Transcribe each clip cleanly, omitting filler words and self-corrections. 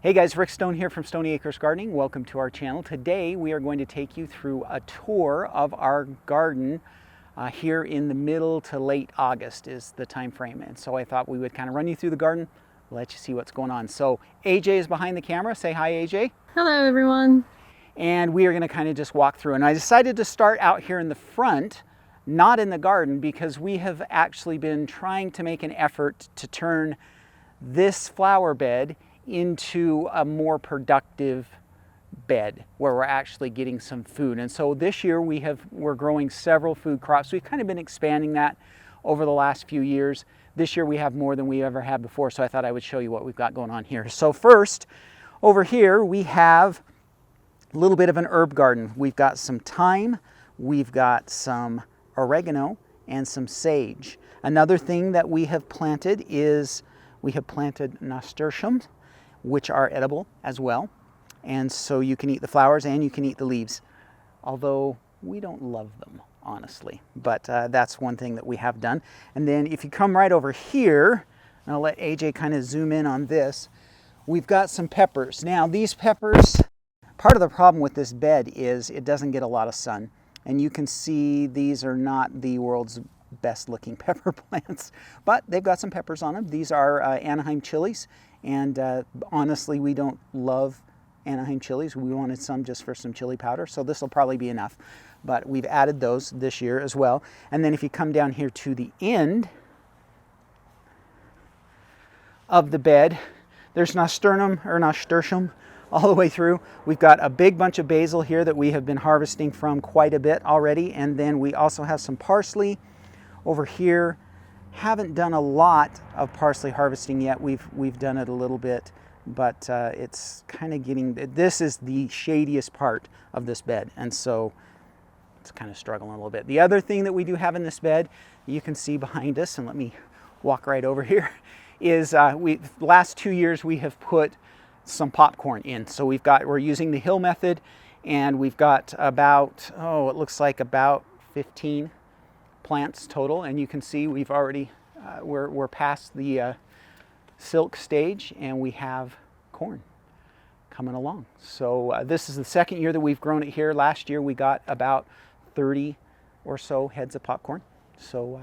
Hey guys, Rick Stone here from Stoney Acres Gardening. Welcome to our channel. Today we are going to take you through a tour of our garden here in the middle to late August is the time frame. And so I thought we would kind of run you through the garden, let you see what's going on. So AJ is behind the camera. Say hi, AJ. Hello everyone. And we are going to kind of just walk through. And I decided to start out here in the front, not in the garden, because we have actually been trying to make an effort to turn this flower bed into a more productive bed where we're actually getting some food. And so this year we're growing several food crops. We've kind of been expanding that over the last few years. This year we have more than we ever had before, so I thought I would show you what we've got going on here. So first, over here we have a little bit of an herb garden. We've got some thyme, we've got some oregano, and some sage. Another thing that we have planted is we have planted nasturtiums, which are edible as well. And so you can eat the flowers and you can eat the leaves, although we don't love them, honestly. But that's one thing that we have done. And then if you come right over here, and I'll let AJ kind of zoom in on this, we've got some peppers. Now these peppers, part of the problem with this bed is it doesn't get a lot of sun. And you can see these are not the world's best looking pepper plants, but they've got some peppers on them. These are Anaheim chilies. And honestly, we don't love Anaheim chilies. We wanted some just for some chili powder, so this will probably be enough. But we've added those this year as well. And then if you come down here to the end of the bed, there's nasturtium all the way through. We've got a big bunch of basil here that we have been harvesting from quite a bit already. And then we also have some parsley over here. Haven't done a lot of parsley harvesting yet. We've done it a little bit, but it's kind of getting, this is the shadiest part of this bed, and so it's kind of struggling a little bit. The other thing that we do have in this bed, you can see behind us, and let me walk right over here, is last 2 years we have put some popcorn in. So we're using the hill method, and we've got about, it looks like about 15 plants total, and you can see we've already we're past the silk stage, and we have corn coming along. So this is the second year that we've grown it here. Last year we got about 30 or so heads of popcorn, so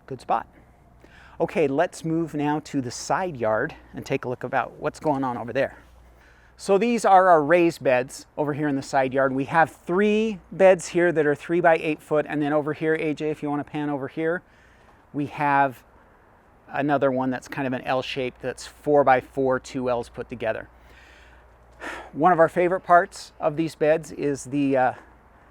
good spot. Okay, let's move now to the side yard and take a look about what's going on over there. So these are our raised beds over here in the side yard. We have 3 beds here that are 3 by 8 foot. And then over here, AJ, if you want to pan over here, we have another one that's kind of an L shape that's 4 by 4, 2 L's put together. One of our favorite parts of these beds is the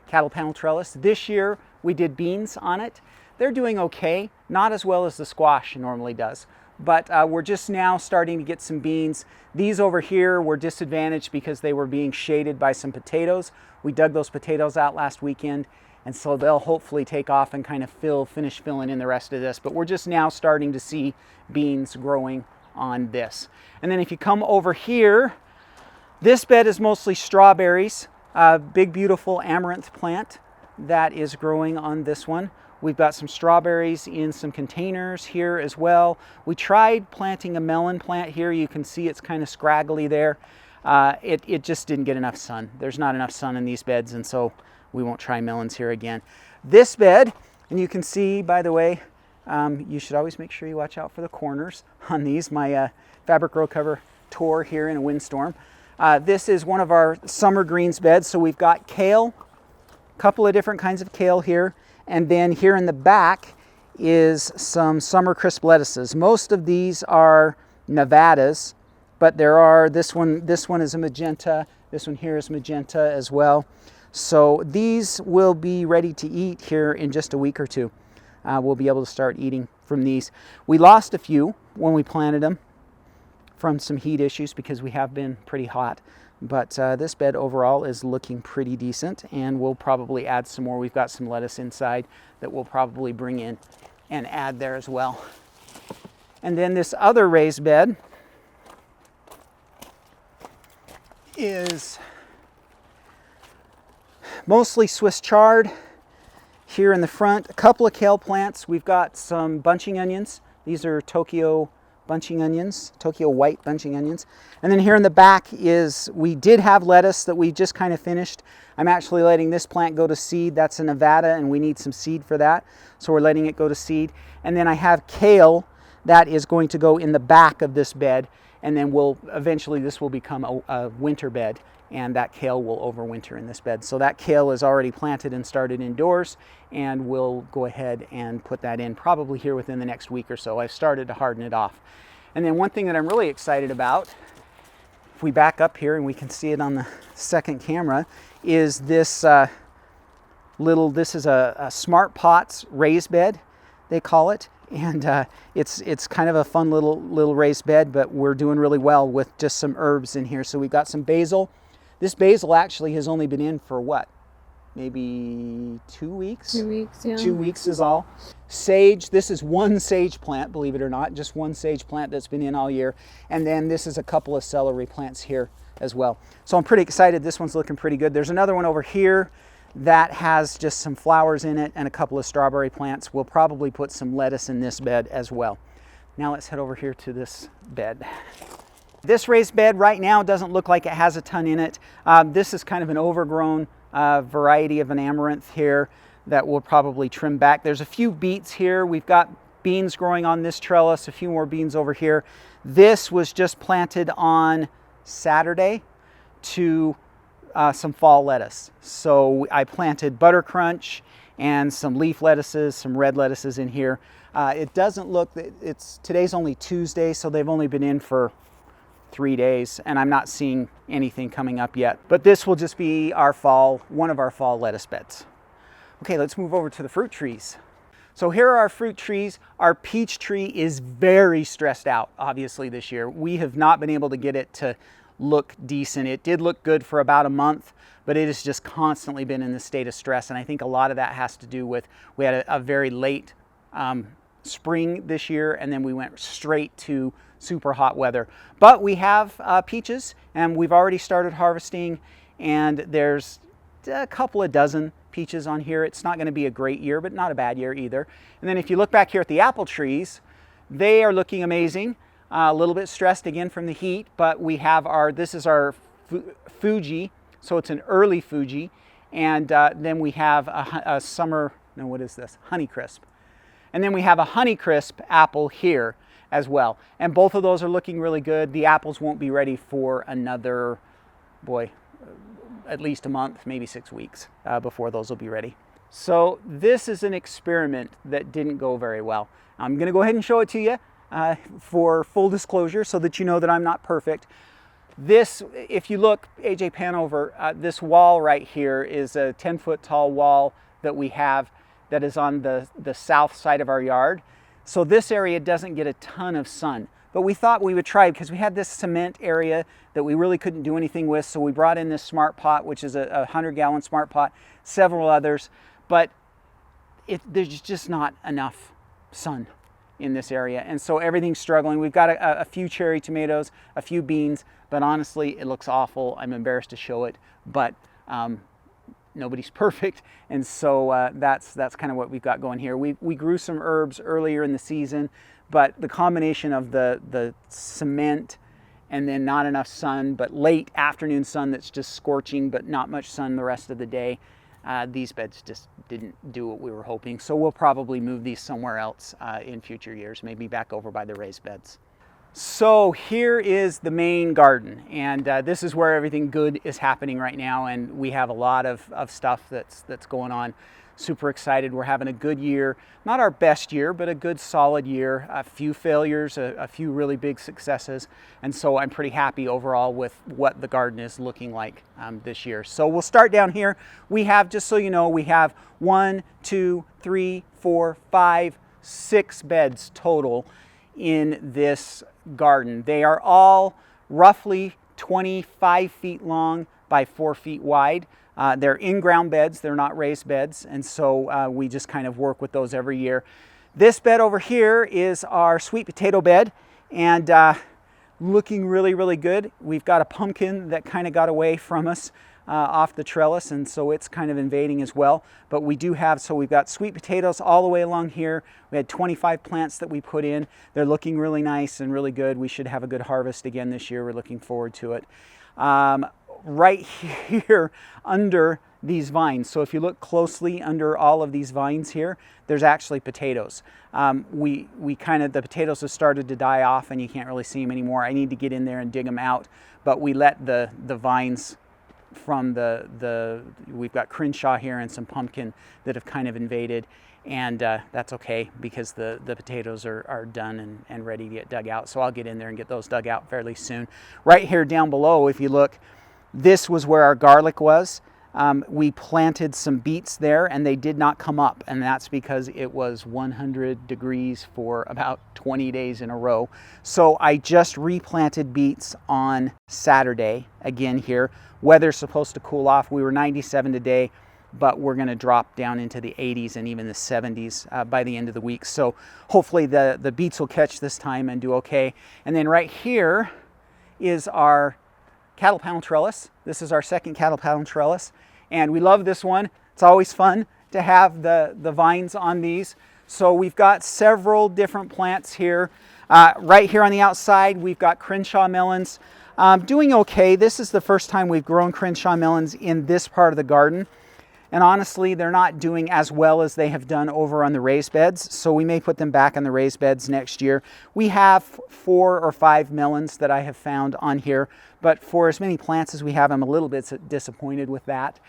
cattle panel trellis. This year we did beans on it. They're doing okay, not as well as the squash normally does. But we're just now starting to get some beans. These over here were disadvantaged because they were being shaded by some potatoes. We dug those potatoes out last weekend, and so they'll hopefully take off and kind of finish filling in the rest of this. But we're just now starting to see beans growing on this. And then if you come over here, this bed is mostly strawberries. Big beautiful amaranth plant that is growing on this one. We've got some strawberries in some containers here as well. We tried planting a melon plant here. You can see it's kind of scraggly there. It just didn't get enough sun. There's not enough sun in these beds, and so we won't try melons here again. This bed, and you can see, by the way, you should always make sure you watch out for the corners on these. My fabric row cover tore here in a windstorm. This is one of our summer greens beds. So we've got kale, a couple of different kinds of kale here. And then here in the back is some summer crisp lettuces. Most of these are Nevadas, but this one is a magenta. This one here is magenta as well. So these will be ready to eat here in just a week or two. We'll be able to start eating from these. We lost a few when we planted them from some heat issues because we have been pretty hot. But this bed overall is looking pretty decent, and we'll probably add some more. We've got some lettuce inside that we'll probably bring in and add there as well. And then this other raised bed is mostly Swiss chard here in the front. A couple of kale plants. We've got some bunching onions. These are Tokyo bunching onions, Tokyo white bunching onions. And then here in the back is, we did have lettuce that we just kind of finished. I'm actually letting this plant go to seed. That's in Nevada and we need some seed for that. So we're letting it go to seed. And then I have kale that is going to go in the back of this bed. And then eventually this will become a winter bed, and that kale will overwinter in this bed. So that kale is already planted and started indoors, and we'll go ahead and put that in probably here within the next week or so. I've started to harden it off. And then one thing that I'm really excited about, if we back up here and we can see it on the second camera, is this this is a Smart Pots raised bed, they call it. And it's kind of a fun little raised bed, but we're doing really well with just some herbs in here. So we've got some basil. This basil actually has only been in for what? Maybe 2 weeks? 2 weeks, yeah. 2 weeks is all. Sage, this is one sage plant, believe it or not, just one sage plant that's been in all year. And then this is a couple of celery plants here as well. So I'm pretty excited. This one's looking pretty good. There's another one over here that has just some flowers in it and a couple of strawberry plants. We'll probably put some lettuce in this bed as well. Now let's head over here to this bed. This raised bed right now doesn't look like it has a ton in it. This is kind of an overgrown variety of an amaranth here that we'll probably trim back. There's a few beets here. We've got beans growing on this trellis, a few more beans over here. This was just planted on Saturday to some fall lettuce. So I planted butter crunch and some leaf lettuces, some red lettuces in here. It doesn't look, today's only Tuesday, so they've only been in for 3 days, and I'm not seeing anything coming up yet. But this will just be one of our fall lettuce beds. Okay, let's move over to the fruit trees. So here are our fruit trees. Our peach tree is very stressed out, obviously, this year. We have not been able to get it to look decent. It did look good for about a month, but it has just constantly been in this state of stress. And I think a lot of that has to do with, we had a very late spring this year, and then we went straight to super hot weather. But we have peaches, and we've already started harvesting, and there's a couple of dozen peaches on here. It's not going to be a great year, but not a bad year either. And then if you look back here at the apple trees, they are looking amazing. A little bit stressed again from the heat, but we have this is our Fuji, so it's an early Fuji, and then we have a summer, no, what is this? Honeycrisp. And then we have a Honeycrisp apple here as well. And both of those are looking really good. The apples won't be ready for another, at least a month, maybe 6 weeks before those will be ready. So this is an experiment that didn't go very well. I'm going to go ahead and show it to you. For full disclosure, so that you know that I'm not perfect. This, if you look, AJ, pan over, this wall right here is a 10-foot tall wall that we have that is on the south side of our yard. So this area doesn't get a ton of sun, but we thought we would try because we had this cement area that we really couldn't do anything with. So we brought in this Smart Pot, which is a 100-gallon Smart Pot, several others, but there's just not enough sun in this area, and so everything's struggling. We've got a few cherry tomatoes, a few beans, but honestly it looks awful. I'm embarrassed to show it, but nobody's perfect, and so that's kind of what we've got going here. We grew some herbs earlier in the season, but the combination of the cement and then not enough sun, but late afternoon sun that's just scorching, but not much sun the rest of the day, these beds just didn't do what we were hoping. So we'll probably move these somewhere else in future years, maybe back over by the raised beds. So here is the main garden, and this is where everything good is happening right now, and we have a lot of stuff that's going on. Super excited. We're having a good year. Not our best year, but a good solid year. A few failures, a few really big successes. And so I'm pretty happy overall with what the garden is looking like this year. So we'll start down here. We have, just so you know, we have 1, 2, 3, 4, 5, 6 beds total in this garden. They are all roughly 25 feet long by 4 feet wide. They're in-ground beds, they're not raised beds, and so we just kind of work with those every year. This bed over here is our sweet potato bed, and looking really, really good. We've got a pumpkin that kind of got away from us off the trellis, and so it's kind of invading as well. But we do have, so we've got sweet potatoes all the way along here. We had 25 plants that we put in. They're looking really nice and really good. We should have a good harvest again this year. We're looking forward to it. Right here under these vines, so if you look closely under all of these vines here, there's actually potatoes. We kind of, the potatoes have started to die off and you can't really see them anymore. I need to get in there and dig them out, but we let the vines from we've got Crenshaw here and some pumpkin that have kind of invaded, and that's okay because the potatoes are done and ready to get dug out. So I'll get in there and get those dug out fairly soon. Right here down below, if you look, this was where our garlic was. We planted some beets there and they did not come up, and that's because it was 100 degrees for about 20 days in a row. So I just replanted beets on Saturday again here. Weather's supposed to cool off. We were 97 today, but we're going to drop down into the 80s and even the 70s by the end of the week. So hopefully the beets will catch this time and do okay. And then right here is our cattle panel trellis. This is our second cattle panel trellis, and we love this one. It's always fun to have the vines on these. So we've got several different plants here. Right here on the outside, we've got Crenshaw melons. Doing okay. This is the first time we've grown Crenshaw melons in this part of the garden. And honestly, they're not doing as well as they have done over on the raised beds, so we may put them back on the raised beds next year. We have 4 or 5 melons that I have found on here, but for as many plants as we have, I'm a little bit disappointed with that.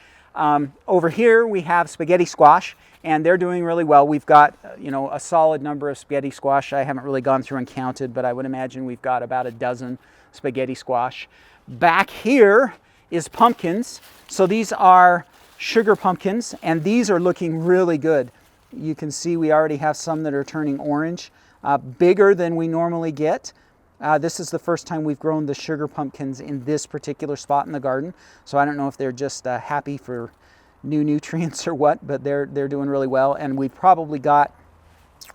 Over here, we have spaghetti squash, and they're doing really well. We've got, a solid number of spaghetti squash. I haven't really gone through and counted, but I would imagine we've got about a dozen spaghetti squash. Back here is pumpkins. So these are sugar pumpkins, and these are looking really good. You can see we already have some that are turning orange, bigger than we normally get. This is the first time we've grown the sugar pumpkins in this particular spot in the garden, so I don't know if they're just happy for new nutrients or what, but they're doing really well. And we've probably got,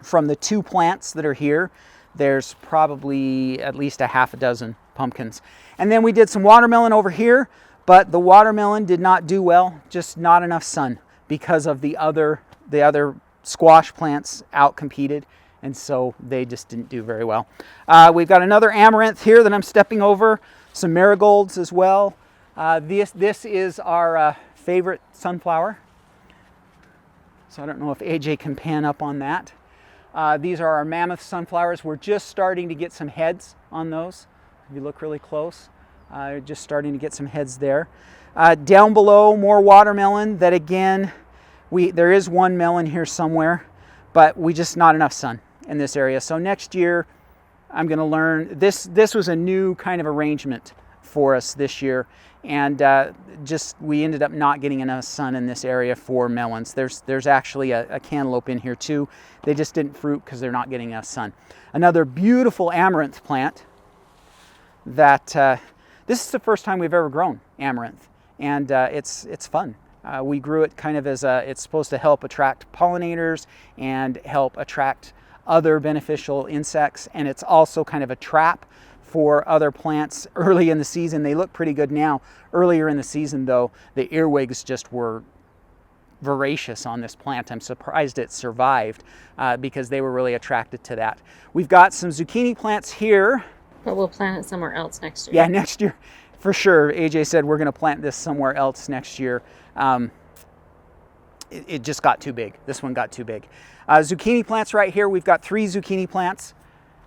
from the 2 plants that are here, there's probably at least a half a dozen pumpkins. And then we did some watermelon over here, but the watermelon did not do well, just not enough sun because of the other squash plants outcompeted, and so they just didn't do very well. We've got another amaranth here that I'm stepping over, some marigolds as well. This is our favorite sunflower. So I don't know if AJ can pan up on that. These are our mammoth sunflowers. We're just starting to get some heads on those. If you look really close. Just starting to get some heads there. Down below, more watermelon that again, there is one melon here somewhere, but we just not enough sun in this area. So next year, I'm going to learn. This was a new kind of arrangement for us this year, and we ended up not getting enough sun in this area for melons. There's actually a cantaloupe in here too. They just didn't fruit because they're not getting enough sun. Another beautiful amaranth plant that this is the first time we've ever grown amaranth, and it's fun. We grew it kind of as it's supposed to help attract pollinators and help attract other beneficial insects, and it's also kind of a trap for other plants early in the season. They look pretty good now. Earlier in the season, though, the earwigs just were voracious on this plant. I'm surprised it survived because they were really attracted to that. We've got some zucchini plants here. But we'll plant it somewhere else next year. Yeah, next year, for sure. AJ said we're going to plant this somewhere else next year. It just got too big. This one got too big. Zucchini plants right here. We've got 3 zucchini plants.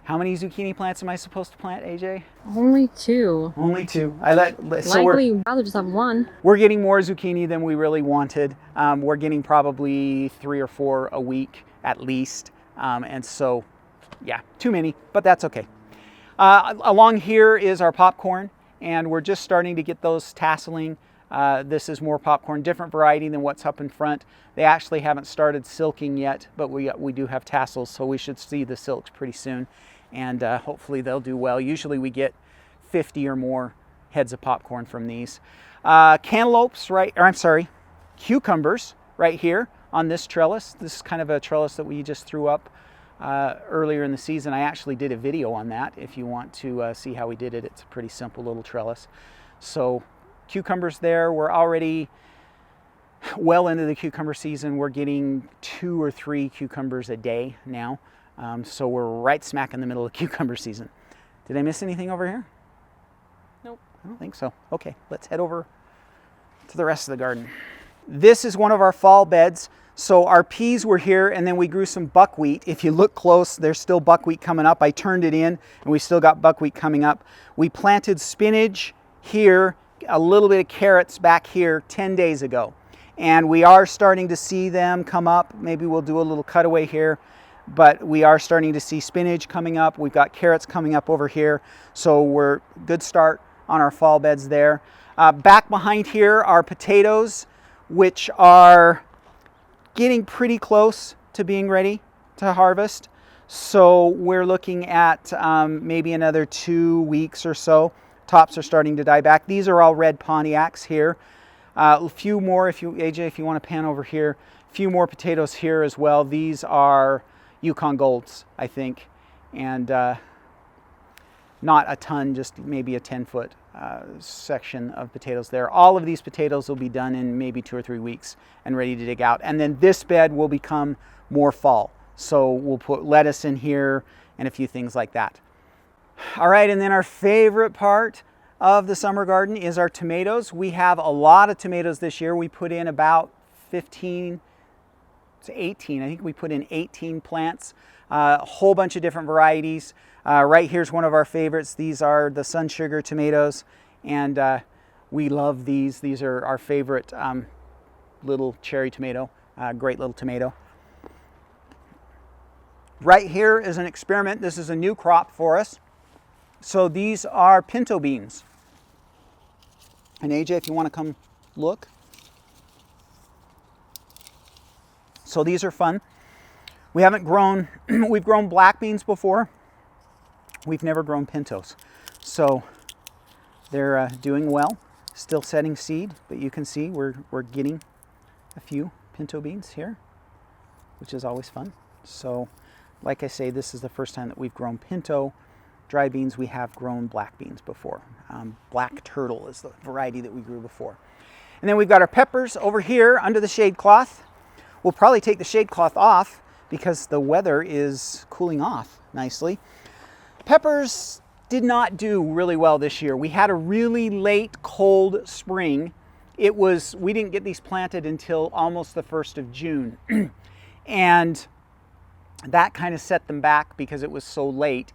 How many zucchini plants am I supposed to plant, AJ? Only 2. Only 2. Likely, you'd rather just have 1. We're getting more zucchini than we really wanted. We're getting probably 3 or 4 a week at least. And so, yeah, too many, but that's okay. Along here is our popcorn, and we're just starting to get those tasseling. This is more popcorn, different variety than what's up in front. They actually haven't started silking yet, but we do have tassels, so we should see the silks pretty soon, and hopefully they'll do well. Usually we get 50 or more heads of popcorn from these. Cantaloupes, cucumbers right here on this trellis. This is kind of a trellis that we just threw up earlier in the season. I actually did a video on that if you want to see how we did it. It's a pretty simple little trellis. So cucumbers there. We're already well into the cucumber season. We're getting 2 or 3 cucumbers a day now. So we're right smack in the middle of cucumber season. Did I miss anything over here? Nope. I don't think so. Okay, let's head over to the rest of the garden. This is one of our fall beds. So our peas were here, and then we grew some buckwheat. If you look close, there's still buckwheat coming up. I turned it in, and we still got buckwheat coming up. We planted spinach here, a little bit of carrots back here 10 days ago. And we are starting to see them come up. Maybe we'll do a little cutaway here, but we are starting to see spinach coming up. We've got carrots coming up over here. So we're good start on our fall beds there. Back behind here are potatoes, which are getting pretty close to being ready to harvest. So we're looking at maybe another 2 weeks or so. Tops are starting to die back. These are all red Pontiacs here. A few more, AJ, if you want to pan over here, a few more potatoes here as well. These are Yukon Golds, I think, and not a ton, just maybe a 10-foot section of potatoes there. All of these potatoes will be done in maybe 2 or 3 weeks and ready to dig out. And then this bed will become more fall. So we'll put lettuce in here and a few things like that. All right, and then our favorite part of the summer garden is our tomatoes. We have a lot of tomatoes this year. We put in about 15 to 18. I think we put in 18 plants, a whole bunch of different varieties. Right here's one of our favorites. These are the Sun Sugar tomatoes, and we love these. These are our favorite little cherry tomato, great little tomato. Right here is an experiment. This is a new crop for us. So these are pinto beans. And AJ, if you want to come look. So these are fun. We haven't grown, we've grown black beans before. We've never grown pintos. So they're doing well, still setting seed, but you can see we're getting a few pinto beans here, which is always fun. So like I say, this is the first time that we've grown pinto dry beans. We have grown black beans before. Black Turtle is the variety that we grew before. And then we've got our peppers over here under the shade cloth. We'll probably take the shade cloth off because the weather is cooling off nicely. Peppers did not do really well this year. We had a really late cold spring. We didn't get these planted until almost the 1st of June. And that kind of set them back because it was so late.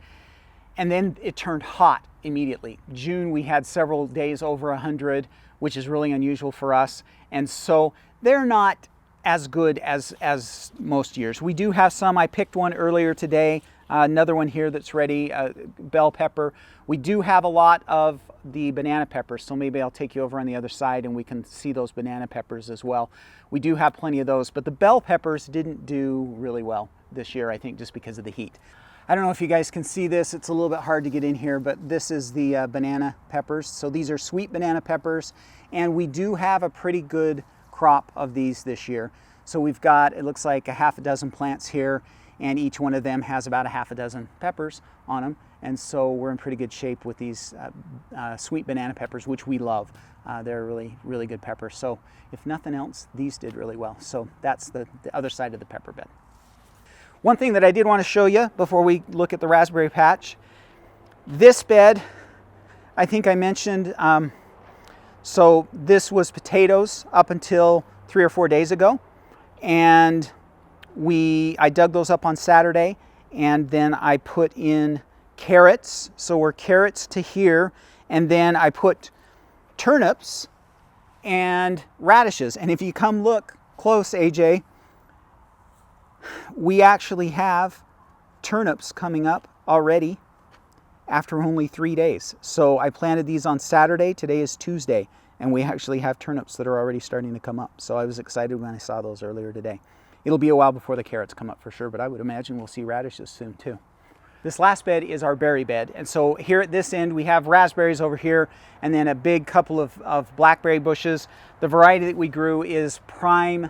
And then it turned hot immediately. June, we had several days over 100, which is really unusual for us. And so they're not as good as most years. We do have some. I picked one earlier today, another one here that's ready, bell pepper. We do have a lot of the banana peppers, so maybe I'll take you over on the other side and we can see those banana peppers as well. We do have plenty of those, but the bell peppers didn't do really well this year, I think, just because of the heat. I don't know if you guys can see this. It's a little bit hard to get in here, but this is the banana peppers. So these are sweet banana peppers, and we do have a pretty good crop of these this year. So we've got, it looks like a half a dozen plants here, and each one of them has about a half a dozen peppers on them. And so we're in pretty good shape with these sweet banana peppers, which we love. They're really, really good peppers. So if nothing else, these did really well. So that's the other side of the pepper bed. One thing that I did want to show you before we look at the raspberry patch, this bed, I think I mentioned, so this was potatoes up until 3 or 4 days ago. And I dug those up on Saturday, and then I put in carrots. So we're carrots to here, and then I put turnips and radishes. And if you come look close, AJ, we actually have turnips coming up already after only 3 days. So I planted these on Saturday. Today is Tuesday, and we actually have turnips that are already starting to come up. So I was excited when I saw those earlier today. It'll be a while before the carrots come up for sure, but I would imagine we'll see radishes soon too. This last bed is our berry bed. And so here at this end, we have raspberries over here, and then a big couple of blackberry bushes. The variety that we grew is Prime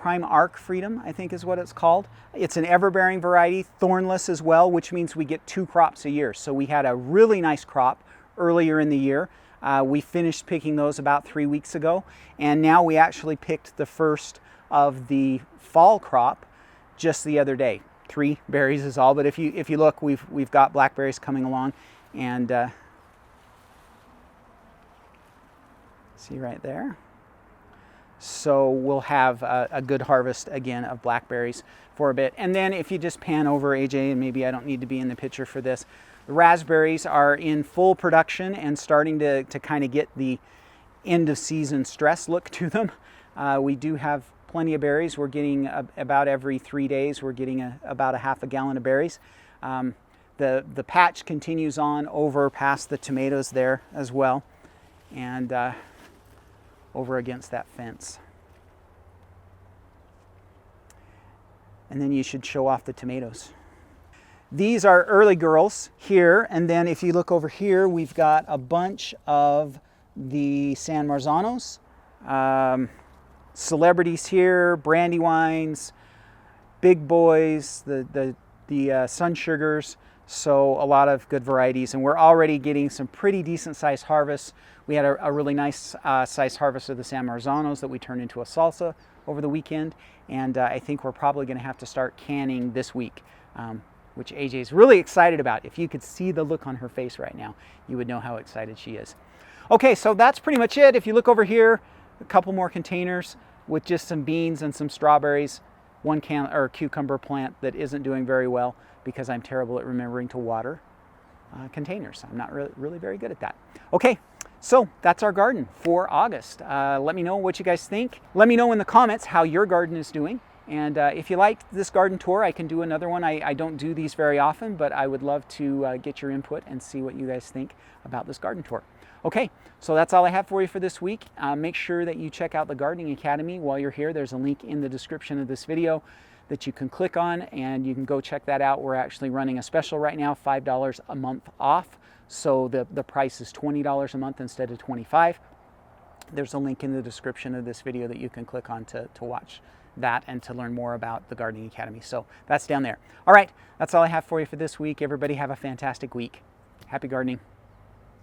Arc Freedom, I think is what it's called. It's an ever-bearing variety, thornless as well, which means we get 2 crops a year. So we had a really nice crop earlier in the year. We finished picking those about 3 weeks ago, and now we actually picked the first of the fall crop just the other day. 3 berries is all, but if you look, we've got blackberries coming along, and see right there. So we'll have a good harvest again of blackberries for a bit. And then if you just pan over, AJ, and maybe I don't need to be in the picture for this, the raspberries are in full production and starting to kind of get the end of season stress look to them. We do have plenty of berries. We're getting about every 3 days, we're getting about a half a gallon of berries. The patch continues on over past the tomatoes there as well, and over against that fence. And then you should show off the tomatoes. These are early girls here, and then if you look over here, we've got a bunch of the San Marzanos, celebrities here, Brandywines, Big Boys, the Sun Sugars, so a lot of good varieties, and we're already getting some pretty decent sized harvests. We had a really nice sized harvest of the San Marzanos that we turned into a salsa over the weekend, and I think we're probably going to have to start canning this week, which AJ is really excited about. If you could see the look on her face right now, you would know how excited she is. Okay, so that's pretty much it. If you look over here, a couple more containers with just some beans and some strawberries, one cucumber plant that isn't doing very well because I'm terrible at remembering to water containers. I'm not really very good at that. Okay, so that's our garden for August. Let me know what you guys think. Let me know in the comments how your garden is doing. And if you liked this garden tour, I can do another one. I don't do these very often, but I would love to get your input and see what you guys think about this garden tour. Okay, so that's all I have for you for this week. Make sure that you check out the Gardening Academy while you're here. There's a link in the description of this video that you can click on, and you can go check that out. We're actually running a special right now, $5 a month off. So the price is $20 a month instead of $25. There's a link in the description of this video that you can click on to watch that and to learn more about the Gardening Academy. So that's down there. All right, that's all I have for you for this week. Everybody have a fantastic week. Happy gardening.